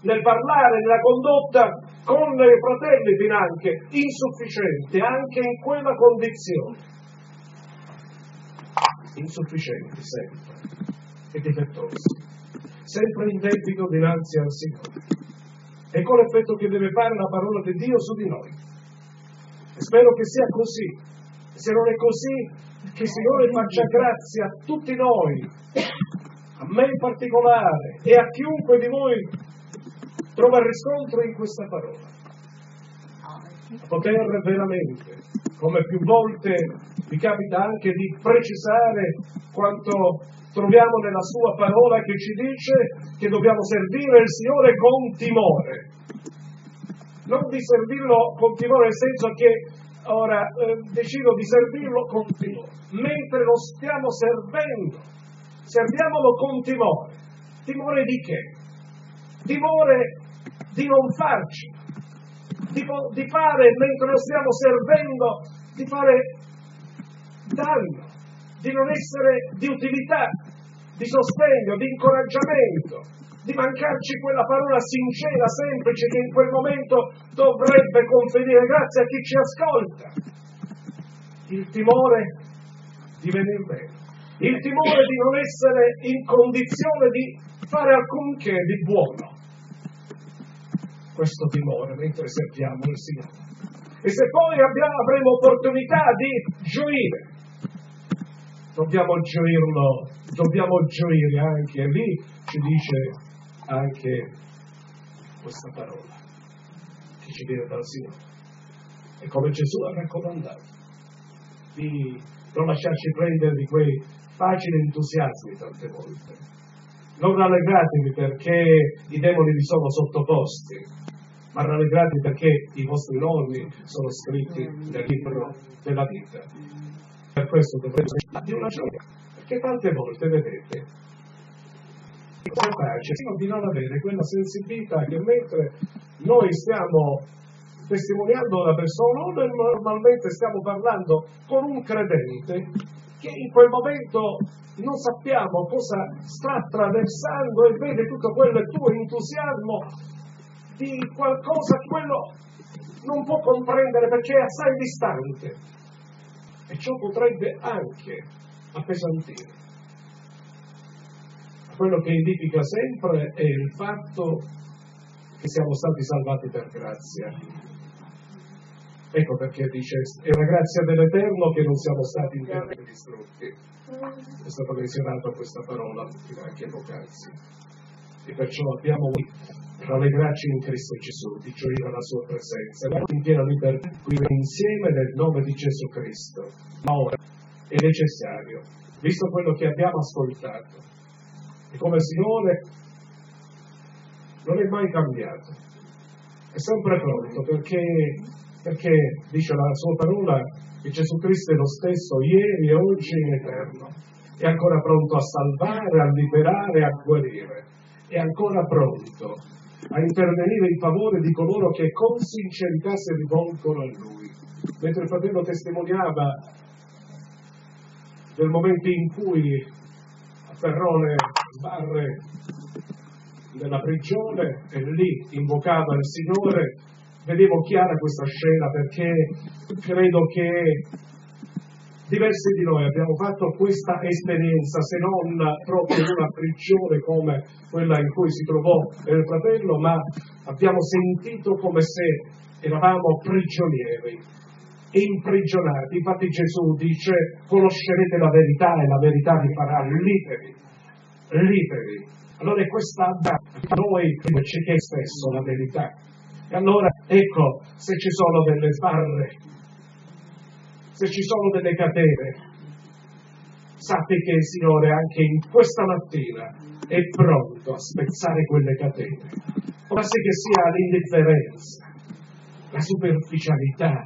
nel parlare, nella condotta con i fratelli finanche insufficienti anche in quella condizione. Insufficienti sempre e difettosi, sempre in debito dinanzi al Signore. Ecco l'effetto che deve fare la parola di Dio su di noi. E spero che sia così. Se non è così, che il Signore faccia grazia a tutti noi, a me in particolare e a chiunque di voi trova riscontro in questa parola, a poter veramente, come più volte mi capita anche di precisare quanto troviamo nella sua parola, che ci dice che dobbiamo servire il Signore con timore. Non di servirlo con timore nel senso che ora decido di servirlo con timore, mentre lo stiamo servendo, serviamolo con timore. Timore di che? Timore di non farci, di fare, mentre lo stiamo servendo, di fare danno, di non essere di utilità, di sostegno, di incoraggiamento, di mancarci quella parola sincera, semplice, che in quel momento dovrebbe conferire grazia a chi ci ascolta. Il timore di venir bene, il timore di non essere in condizione di fare alcunché di buono. Questo timore mentre serviamo il Signore. E se poi avremo opportunità di gioire, dobbiamo gioire anche, lì ci dice anche questa parola che ci viene dal Signore. E come Gesù ha raccomandato, di non lasciarci prendere di quei facili entusiasmi tante volte. Non rallegratevi perché i demoni vi sono sottoposti, ma rallegratevi perché i vostri nomi sono scritti nel libro della vita. Per questo dovrete di una gioia, perché tante volte, vedete, cosa faccio? Di non avere quella sensibilità che mentre noi stiamo testimoniando la persona, o normalmente stiamo parlando con un credente, che in quel momento non sappiamo cosa sta attraversando e vede tutto quello il tuo entusiasmo di qualcosa, quello non può comprendere perché è assai distante, e ciò potrebbe anche appesantire. Quello che edifica sempre è il fatto che siamo stati salvati per grazia. Ecco perché dice, è una grazia dell'Eterno che non siamo stati in terra distrutti. È stata menzionata questa parola anche poc'anzi. E perciò abbiamo rallegrarci in Cristo Gesù, di gioire alla sua presenza, in piena libertà, qui insieme nel nome di Gesù Cristo. Ma ora è necessario, visto quello che abbiamo ascoltato, e come il Signore non è mai cambiato, è sempre pronto, perché dice la sua parola che Gesù Cristo è lo stesso ieri e oggi in eterno, è ancora pronto a salvare, a liberare, a guarire, è ancora pronto a intervenire in favore di coloro che con sincerità si rivolgono a Lui. Mentre il fratello testimoniava del momento in cui afferrò le sbarre della prigione e lì invocava il Signore, vedevo chiara questa scena, perché credo che diversi di noi abbiamo fatto questa esperienza, se non proprio in una prigione come quella in cui si trovò il fratello, ma abbiamo sentito come se eravamo prigionieri, imprigionati. Infatti Gesù dice: conoscerete la verità e la verità vi farà liberi. Allora è questa a noi ci chiede spesso la verità. E allora ecco, se ci sono delle sbarre, se ci sono delle catene, sappi che il Signore anche in questa mattina è pronto a spezzare quelle catene. Può darsi che sia l'indifferenza, la superficialità,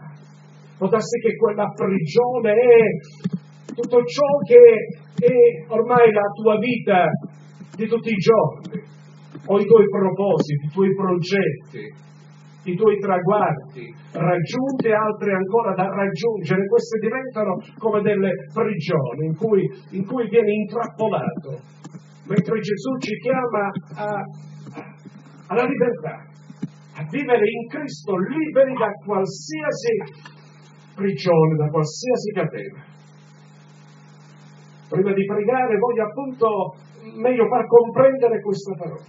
può darsi che quella prigione è tutto ciò che è ormai la tua vita di tutti i giorni, o i tuoi propositi, i tuoi progetti, i tuoi traguardi raggiunti e altri ancora da raggiungere. Queste diventano come delle prigioni in cui vieni intrappolato, mentre Gesù ci chiama alla libertà, a vivere in Cristo liberi da qualsiasi prigione, da qualsiasi catena. Prima di pregare voglio appunto meglio far comprendere questa parola,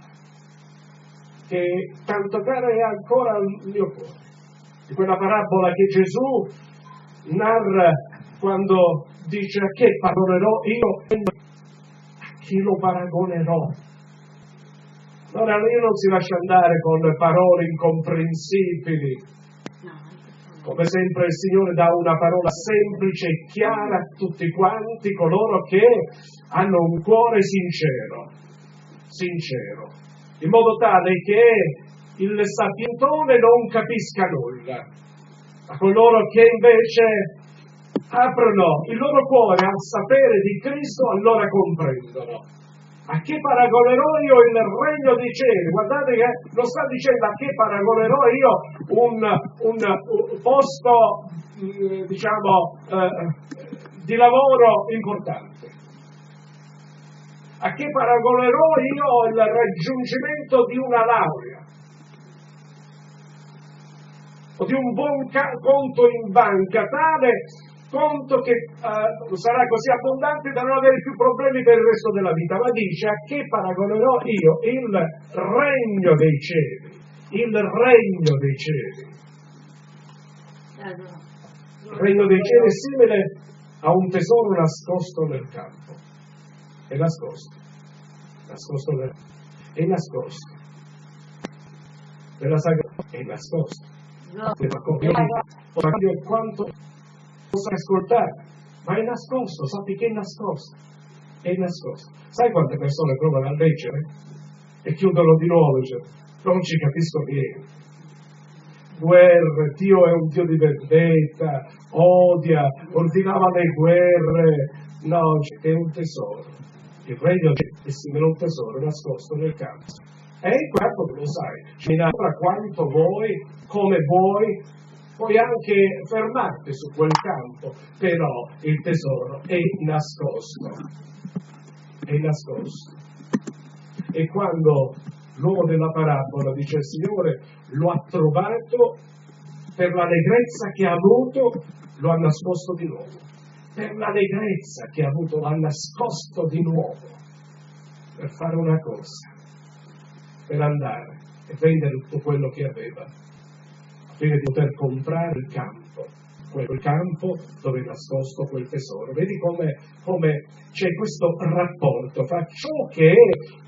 che tanto cara è ancora al mio cuore, di quella parabola che Gesù narra quando dice: a che paragonerò io? A chi lo paragonerò? Allora io non si lascia andare con parole incomprensibili. Come sempre il Signore dà una parola semplice e chiara a tutti quanti coloro che hanno un cuore sincero, in modo tale che il sapientone non capisca nulla, ma coloro che invece aprono il loro cuore al sapere di Cristo, allora comprendono. A che paragonerò io il regno dei cieli? Guardate che lo sta dicendo: a che paragonerò io un posto, di lavoro importante? A che paragonerò io il raggiungimento di una laurea? O di un buon conto in banca, tale conto che sarà così abbondante da non avere più problemi per il resto della vita. Ma dice: a che paragonerò io il regno dei cieli? Il regno dei cieli. Il regno dei cieli è simile a un tesoro nascosto nel campo. È nascosto nella sagra, è nascosto. Quanto possa ascoltare, ma è nascosto, sappi che è nascosto. Sai quante persone provano a leggere e chiudono di nuovo, non ci capisco niente. Guerre, Dio è un Dio di vendetta, odia, ordinava le guerre. No, è un tesoro. Il regno è simile a un tesoro nascosto nel campo. E in campo lo sai, ci narra quanto vuoi, come vuoi. Puoi anche fermarti su quel campo, però il tesoro è nascosto. E quando l'uomo della parabola dice: il Signore lo ha trovato, per l'allegrezza che ha avuto, lo ha nascosto di nuovo. Per l'allegrezza che ha avuto, l'ha nascosto di nuovo. Per fare una cosa, per andare e vendere tutto quello che aveva, fine di poter comprare il campo, quel campo dove è nascosto quel tesoro. Vedi come c'è questo rapporto fra ciò che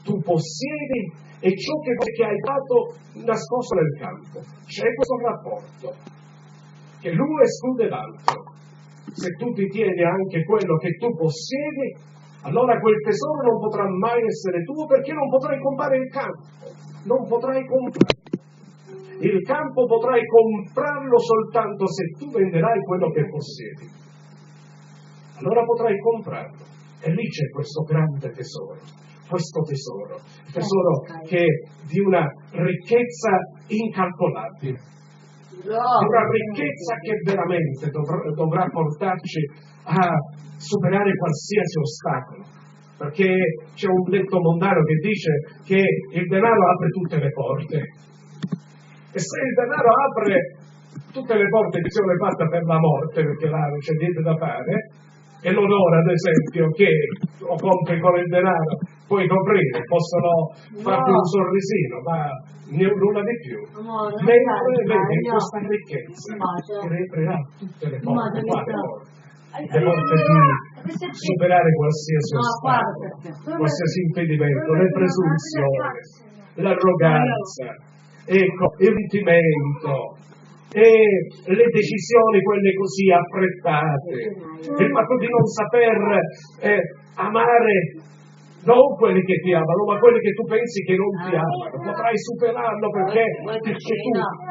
tu possiedi e ciò che hai dato nascosto nel campo. C'è questo rapporto, che l'uno esclude l'altro. Se tu ti tieni anche quello che tu possiedi, allora quel tesoro non potrà mai essere tuo, perché non potrai comprare il campo. Non potrai comprare. Il campo potrai comprarlo soltanto se tu venderai quello che possiedi. Allora potrai comprarlo. E lì c'è questo grande tesoro. Il tesoro che è di una ricchezza incalcolabile. Di una ricchezza che veramente dovrà portarci a superare qualsiasi ostacolo. Perché c'è un detto mondano che dice che il denaro apre tutte le porte. E se il denaro apre tutte le porte che sono fatte per la morte, perché là non c'è niente da fare, e l'onore, ad esempio, che lo compri con il denaro, puoi coprire, possono farti un sorrisino, ma nulla di più. Mentre vedi questa ricchezza che aprirà tutte le porte, le porte di superare qualsiasi ostacolo, qualsiasi impedimento, le presunzioni, l'arroganza, il ritimento e le decisioni, quelle così affrettate, il fatto di non saper amare non quelli che ti amano, ma quelli che tu pensi che non ti amano. Potrai superarlo perché tu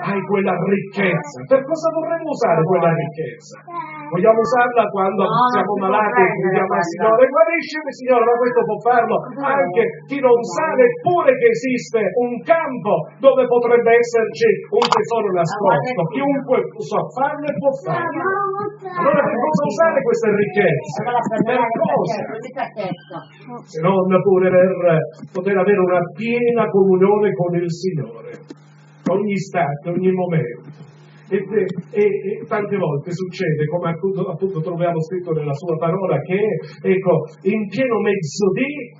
hai quella ricchezza. Per cosa vorremmo usare quella ricchezza? Vogliamo usarla quando siamo malati e chiediamo al Signore, guariscimi Signore, ma questo può farlo anche chi non sa neppure che esiste un campo dove potrebbe esserci un tesoro nascosto. Chiunque sa farlo e può farlo. Allora per cosa usare queste ricchezze? Per cosa? Se non pure per poter avere una piena comunione con il Signore, ogni istante, ogni momento. E tante volte succede, come appunto troviamo scritto nella sua parola, che ecco, in pieno mezzo di